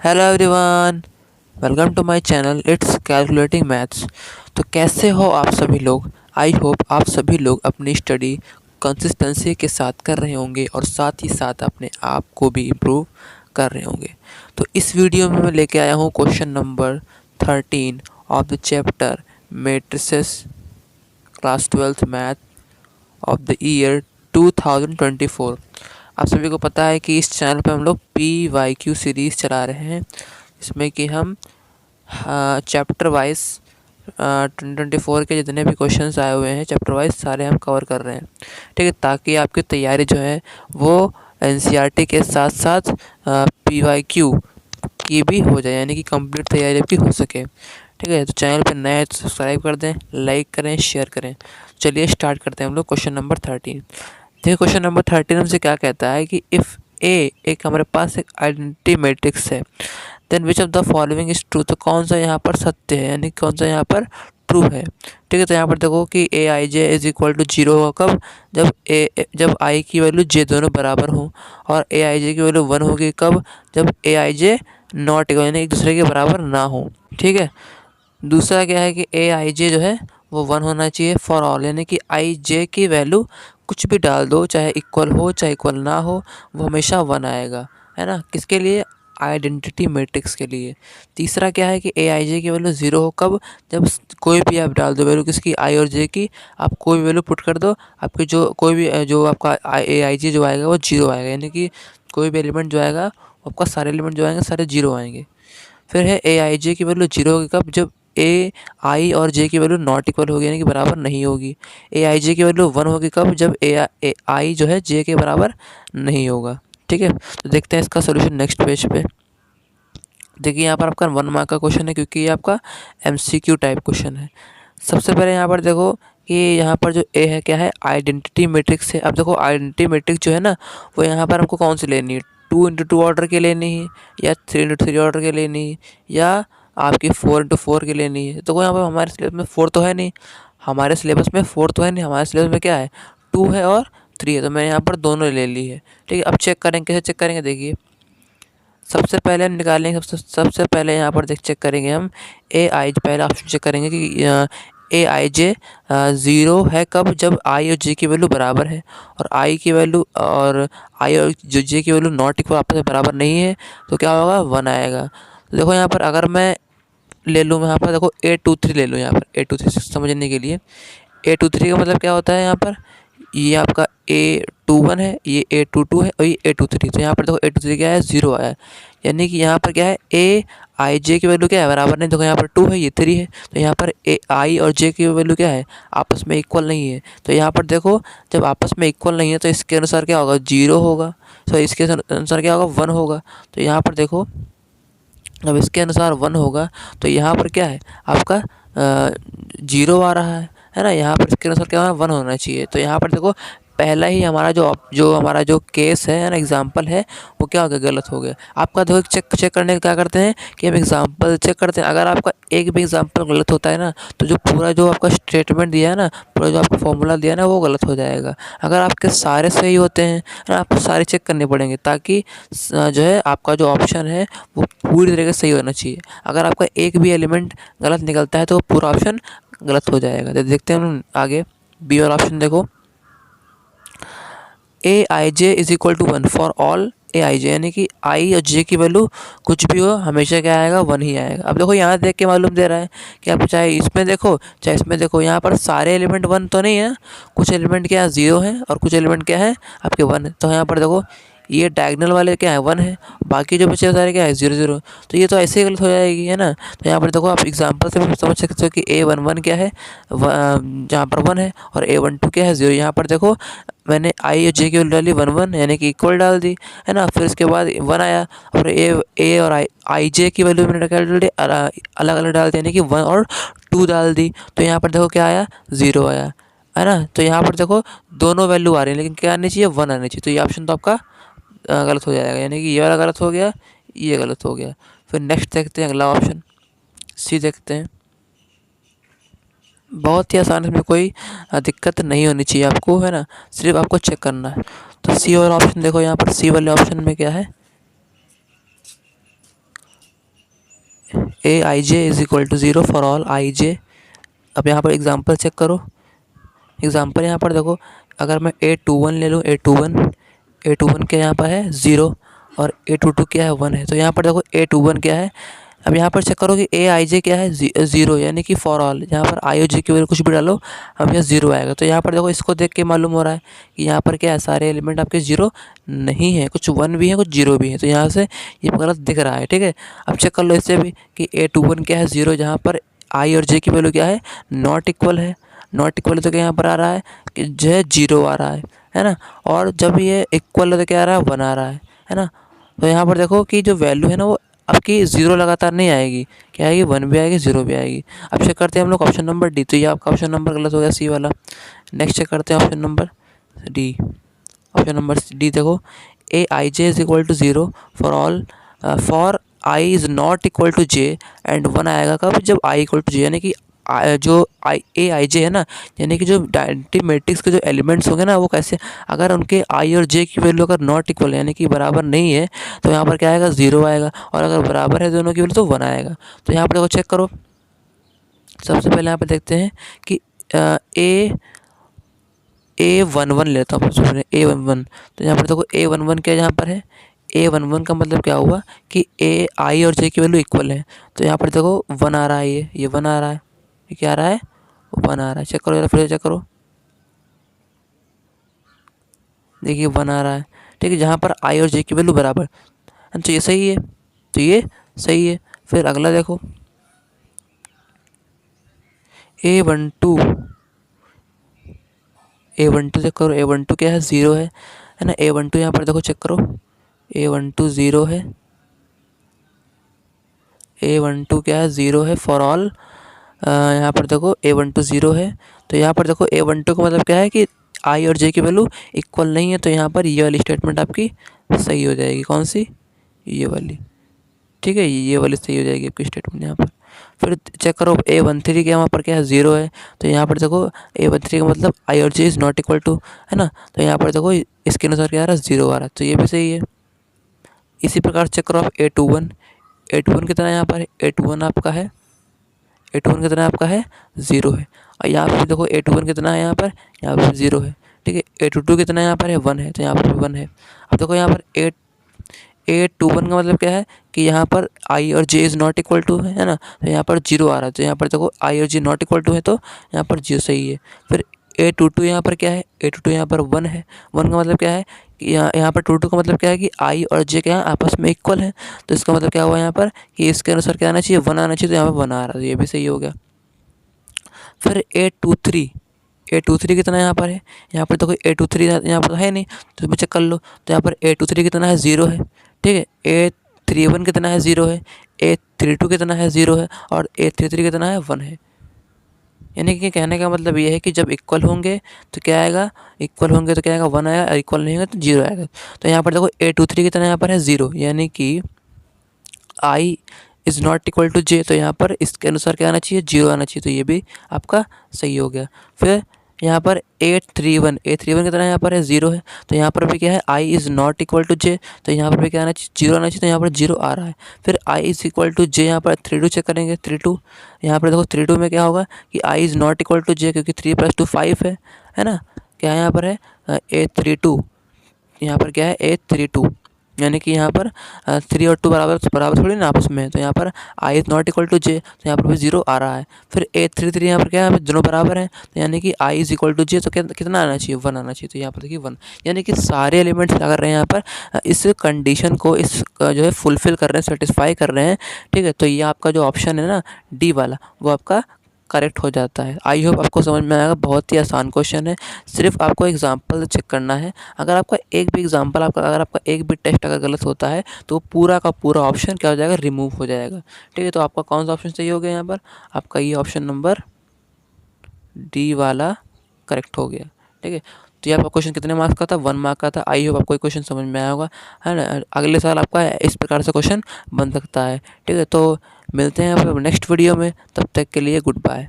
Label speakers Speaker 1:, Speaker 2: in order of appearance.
Speaker 1: Hello everyone, welcome to my channel it's calculating maths. तो कैसे हो आप सभी लोग। आई होप आप सभी लोग अपनी स्टडी कंसिस्टेंसी के साथ कर रहे होंगे और साथ ही साथ अपने आप को भी इम्प्रूव कर रहे होंगे। तो इस वीडियो में मैं लेके आया हूँ question number 13 of the chapter matrices class 12th math of the year 2024। आप सभी को पता है कि इस चैनल पे हम लोग PYQ सीरीज़ चला रहे हैं, इसमें कि हम चैप्टर वाइज 2024 के जितने भी क्वेश्चंस आए हुए हैं चैप्टर वाइज सारे हम कवर कर रहे हैं। ठीक है, ताकि आपकी तैयारी जो है वो NCERT के साथ साथ PYQ की भी हो जाए, यानी कि कंप्लीट तैयारी आपकी हो सके। ठीक है, तो चैनल पर नए तो सब्सक्राइब कर दें, लाइक करें, शेयर करें। चलिए स्टार्ट करते हैं हम लोग क्वेश्चन नंबर 13। देखिए क्वेश्चन नंबर 13 हमसे क्या कहता है कि इफ़ ए एक हमारे पास एक आइडेंटिटी मैट्रिक्स है, then which of the following is true. तो कौन सा यहाँ पर सत्य है, यानी कौन सा यहाँ पर ट्रू है। ठीक है, तो यहाँ पर देखो कि ए I J is equal to 0 होगा कब, जब आई की वैल्यू जे दोनों बराबर हो, और ए आई जे की वैल्यू 1 होगी कब, जब ए आई जे नॉट इक्वल यानी एक दूसरे के बराबर ना हो। ठीक है, दूसरा क्या है कि ए आई जे जो है वो 1 होना चाहिए फॉर ऑल, यानी कि आई जे की वैल्यू कुछ भी डाल दो, चाहे इक्वल हो चाहे इक्वल ना हो, वो हमेशा 1 आएगा, है ना। किसके लिए, आइडेंटिटी मैट्रिक्स के लिए। तीसरा क्या है कि ए आई जे की वैल्यू 0 हो कब, जब कोई भी आप डाल दो वैल्यू किसकी, आई और जे की, आप कोई भी वैल्यू पुट कर दो, आपकी जो कोई भी जो आपका ए आई जे जो आएगा वो 0 आएगा, यानी कि कोई भी एलिमेंट जो आएगा आपका सारे एलिमेंट जो आएंगे सारे 0 आएंगे। फिर है ए आई जे की वैल्यू 0 होगी कब, जब ए आई और जे की वैल्यू नॉट इक्वल होगी, यानी कि बराबर नहीं होगी। ए आई जे की वैल्यू 1 होगी कब, जब ए आई जो है जे के बराबर नहीं होगा। ठीक है, तो देखते हैं इसका सोल्यूशन नेक्स्ट पेज पे। देखिए यहाँ पर आपका 1 मार्क का क्वेश्चन है, क्योंकि ये आपका MCQ टाइप क्वेश्चन है। सबसे पहले यहाँ पर देखो कि यहाँ पर जो ए है क्या है, आइडेंटिटी मैट्रिक्स है। अब देखो आइडेंटिटी मैट्रिक्स जो है ना, वो यहाँ पर हमको कौन सी लेनी है, 2x2 ऑर्डर की लेनी है, या 3x3 ऑर्डर की लेनी है, या आपकी 4x4 की लेनी है। तो यहाँ पर हमारे सिलेबस में 4 तो है नहीं, हमारे सिलेबस में 4 तो है नहीं, हमारे सिलेबस में क्या है 2 है और 3 है। तो मैंने यहाँ पर दोनों ले ली है। ठीक है, अब चेक करेंगे, कैसे चेक करेंगे, देखिए सबसे पहले हम निकालेंगे, सबसे पहले यहाँ पर चेक करेंगे हम ए आई, पहला ऑप्शन चेक करेंगे कि ए आई जे 0 है कब, जब आई और जे की वैल्यू बराबर है, और आई की वैल्यू और आई और जे की वैल्यू नॉट इक्वल आपस में बराबर नहीं है, तो क्या होगा 1 आएगा। तो देखो यहाँ पर अगर मैं ले लूँ, यहाँ पर देखो A23 ले लूँ, यहाँ पर A23 समझने के लिए A23 का मतलब क्या होता है, यहाँ पर ये आपका A21 है, ये A22 है और ये A23। तो यहाँ पर देखो A23 क्या है 0 आया है, यानी कि यहाँ पर क्या है ए आई जे की वैल्यू क्या है बराबर नहीं। देखो यहाँ पर 2 है, ये 3 है, तो यहाँ पर ए आई और जे की वैल्यू क्या है आपस में इक्वल नहीं है। तो यहाँ पर देखो जब आपस में इक्वल नहीं है तो इसके अनुसार क्या होगा 0 होगा, तो इसके अनुसार क्या होगा 1 होगा। तो यहाँ पर देखो अब इसके अनुसार 1 होगा, तो यहाँ पर क्या है आपका 0 आ रहा है ना। यहाँ पर इसके अनुसार क्या होना 1 होना चाहिए। तो यहाँ पर देखो पहला ही हमारा जो हमारा जो केस है ना, एग्जाम्पल है, वो क्या हो गया, गलत हो गया। आपका देखो चेक करने का क्या करते हैं कि हम एग्जाम्पल चेक करते हैं। अगर आपका एक भी एग्जाम्पल गलत होता है ना, तो जो पूरा जो आपका स्टेटमेंट दिया है ना, पूरा जो आपका फॉर्मूला दिया है ना, वो गलत हो जाएगा। अगर आपके सारे सही होते हैं ना, आपको सारे चेक करने पड़ेंगे, ताकि जो है आपका जो ऑप्शन है वो पूरी तरीके से सही होना चाहिए। अगर आपका एक भी एलिमेंट गलत निकलता है तो पूरा ऑप्शन गलत हो जाएगा। तो देखते हैं हम आगे बी वाला ऑप्शन। देखो A I J is equal to 1 for all A I J, यानी कि आई और जे की वैल्यू कुछ भी हो हमेशा क्या आएगा 1 ही आएगा। अब देखो यहाँ देख के मालूम दे रहा है कि आप चाहे इसमें देखो चाहे इसमें देखो, यहाँ पर सारे एलिमेंट 1 तो नहीं है, कुछ एलिमेंट क्या है 0 है और कुछ एलिमेंट क्या है आपके 1 है। तो यहाँ पर देखो ये डायगोनल वाले क्या है 1 है, बाकी जो बचे सारे क्या है 0 0। तो ये तो ऐसे ही गलत हो जाएगी, है ना। तो यहाँ पर देखो आप एग्जांपल से समझ सकते हो कि A11 क्या है, जहाँ पर 1 है, और A12 क्या है 0। यहाँ पर देखो मैंने आई और जे की वैल्यू डाली 1 1, यानी कि इक्वल डाल दी, है ना। फिर उसके बाद 1 आया, और ए और आई जे की वैल्यू मैंने क्या डाल दी, अलग अलग डाल दी, यानी कि 1 और 2 डाल दी। तो यहाँ पर देखो क्या आया 0 आया, है ना। तो यहाँ पर देखो दोनों वैल्यू आ रही है, लेकिन क्या आनी चाहिए 1 आनी चाहिए। तो ये ऑप्शन तो आपका गलत हो जाएगा, यानी कि ये वाला गलत हो गया, ये गलत हो गया। फिर नेक्स्ट देखते हैं अगला ऑप्शन सी देखते हैं। बहुत ही आसान, इसमें कोई दिक्कत नहीं होनी चाहिए आपको, है ना, सिर्फ आपको चेक करना है। तो सी वाला ऑप्शन देखो, यहाँ पर सी वाले ऑप्शन में क्या है, A I J is equal to 0 for all I J. अब यहाँ पर एग्जांपल चेक करो। एग्जांपल यहाँ पर देखो, अगर मैं A21 ले लूँ, A21 क्या यहाँ पर है 0 और A22 क्या है 1 है। तो यहाँ पर देखो A21 क्या है। अब यहाँ पर चेक करो कि ए आई जे क्या है 0, यानी कि फॉर ऑल। यहाँ पर आई और जे की वैल्यू कुछ भी डालो, अब यहाँ 0 आएगा। तो यहाँ पर देखो, इसको देख के मालूम हो रहा है कि यहाँ पर क्या है, सारे एलिमेंट आपके 0 नहीं है, कुछ 1 भी है, कुछ 0 भी है। तो यहाँ से ये गलत दिख रहा है, ठीक है। अब चेक कर लो इससे भी कि A21 क्या है 0, जहाँ पर आई और जे की वैल्यू क्या है नॉट इक्वल है। नॉट इक्वल तो क्या यहाँ पर आ रहा है कि जो है 0 आ रहा है ना। और जब ये इक्वल है तो क्या आ रहा है 1 आ रहा है ना। तो यहाँ पर देखो कि जो वैल्यू है ना वो आपकी 0 लगातार नहीं आएगी, क्या आएगी 1 भी आएगी 0 भी आएगी। अब चेक करते हैं हम लोग ऑप्शन नंबर डी। तो ये आपका ऑप्शन नंबर गलत हो गया, सी वाला। नेक्स्ट चेक करते हैं option number D. Option number D देखो, A I J is equal to 0 for all for I is not equal to J and 1 आएगा कब, जब आई इक्वल टू जे, यानी कि जो आई ए आई जे है ना, यानी कि जो डायनेटिक मैट्रिक्स के जो एलिमेंट्स होंगे ना वो कैसे, अगर उनके आई और जे की वैल्यू अगर नॉट इक्वल है यानी कि बराबर नहीं है तो यहाँ पर क्या आएगा 0 आएगा, और अगर बराबर है दोनों की वैल्यू तो 1 आएगा। तो यहाँ पर देखो चेक करो। सबसे पहले यहाँ पर देखते हैं कि A11 लेता हूँ सबसे पहले A11। तो यहाँ पर देखो A11 क्या यहाँ पर है, A11 का मतलब क्या हुआ कि ए आई और जे की वैल्यू इक्वल है। तो यहाँ पर देखो 1 आ रहा है, ये 1 आ रहा है, ये क्या आ रहा है 1 आ रहा है। चेक करो जरा, फिर से चेक करो, देखिए 1 आ रहा है, ठीक है, जहाँ पर आई और जे की वैल्यू बराबर। तो ये सही है, तो ये सही है। फिर अगला देखो A12, A12 चेक करो, A12 क्या है 0 है ना। A12 यहाँ पर देखो चेक करो, A12 0 है, A12 क्या है 0 है फॉर ऑल। यहाँ पर देखो A12 0 है। तो यहाँ पर देखो A12 का मतलब क्या है कि आई और जे की वैल्यू इक्वल नहीं है। तो यहाँ पर ये वाली स्टेटमेंट आपकी सही हो जाएगी, कौन सी, ये वाली, ठीक है, ये वाली सही हो जाएगी आपकी स्टेटमेंट यहाँ पर। फिर चेक करो A13 के यहाँ पर क्या है 0 है। तो यहाँ पर देखो A13 का मतलब आई और जे इज़ नॉट इक्वल टू, है ना। तो यहाँ पर देखो इसके अनुसार क्या आ रहा है 0 आ रहा है, तो ये भी सही है। इसी प्रकार चेक करो आप A21, A21 कितना यहाँ पर है, A21 आपका है, A21 कितना आपका है 0 है। और यहाँ पर देखो A21 कितना है, यहाँ पर 0 है, ठीक है। A22 कितना यहाँ पर है 1 है, तो यहाँ पर भी 1 है। अब देखो यहाँ पर A21 का मतलब क्या है कि यहाँ पर आई और जे इज़ नॉट इक्वल टू है ना। तो यहाँ पर 0 आ रहा है, तो यहाँ पर देखो आई और जे नॉट इक्वल टू है, तो यहाँ पर 0 सही है। फिर A22 यहाँ पर क्या है, A22 यहाँ पर 1 है। 1 का मतलब क्या है कि यहाँ पर 22 का मतलब क्या है कि आई और जे क्या है आपस में इक्वल है। तो इसका मतलब क्या हुआ यहाँ पर कि इसके अनुसार क्या आना चाहिए 1 आना चाहिए, तो यहाँ पर 1 आ रहा है, तो ये भी सही हो गया। फिर A23 कितना यहाँ पर है, यहाँ पर देखो A23 यहाँ पर है नहीं, तो इसमें चेक कर लो। तो यहाँ पर A23 कितना है 0 है, ठीक है। A31 कितना है 0 है, A32 कितना है 0 है, और A33 कितना है 1 है। यानी कि कहने का मतलब ये है कि जब इक्वल होंगे तो क्या आएगा, इक्वल होंगे तो क्या आएगा 1 आएगा, और इक्वल नहीं होंगे तो 0 आएगा। तो यहाँ पर देखो A23 कितना यहाँ पर है 0, यानी कि आई इज़ नॉट इक्वल टू जे। तो यहाँ पर इसके अनुसार क्या आना चाहिए 0 आना चाहिए, तो ये भी आपका सही हो गया। फिर यहाँ पर A31 कितना यहाँ पर है 0 है। तो यहाँ पर भी क्या है आई इज़ नॉट इक्वल टू जे, तो यहाँ पर भी क्या आना चाहिए 0 आना चाहिए, तो यहाँ पर 0 आ रहा है। फिर आई इज़ इक्वल टू जे, यहाँ पर 32 चेक करेंगे, 32 यहाँ पर देखो 32 में क्या होगा कि आई इज़ नॉट इक्वल टू जे, क्योंकि 3 + 2 5 है ना। क्या यहाँ पर है A32, यहाँ पर क्या है A32, यानी कि यहाँ पर 3 और 2 बराबर थोड़ी ना आपस में है। तो यहाँ पर आई इज़ नॉट इक्वल टू जे, तो यहाँ पर भी 0 आ रहा है। फिर A33 यहाँ पर क्या है, दोनों बराबर हैं, तो यानी कि आई इज़ इक्वल टू जे, तो कितना आना चाहिए 1 आना चाहिए। तो यहाँ पर देखिए 1, यानी कि सारे एलिमेंट्स क्या कर रहे हैं यहाँ पर इस कंडीशन को जो है फुलफ़िल कर रहे हैं, सेटिस्फाई कर रहे हैं, ठीक है। तो ये आपका जो ऑप्शन है ना डी वाला, वो आपका करेक्ट हो जाता है। आई होप आपको समझ में आएगा, बहुत ही आसान क्वेश्चन है, सिर्फ आपको एग्जांपल चेक करना है। अगर आपका एक भी एग्जांपल अगर आपका एक भी टेस्ट अगर गलत होता है तो पूरा का पूरा ऑप्शन क्या हो जाएगा, रिमूव हो जाएगा, ठीक है। तो आपका कौन सा ऑप्शन सही हो गया यहाँ पर, आपका ये ऑप्शन नंबर डी वाला करेक्ट हो गया, ठीक है। तो ये आपका क्वेश्चन कितने मार्क्स का था, 1 मार्क का था। आई होप आपको क्वेश्चन समझ में आया होगा, है ना। अगले साल आपका इस प्रकार से क्वेश्चन बन सकता है, ठीक है। तो मिलते हैं नेक्स्ट वीडियो में, तब तक के लिए गुड बाय।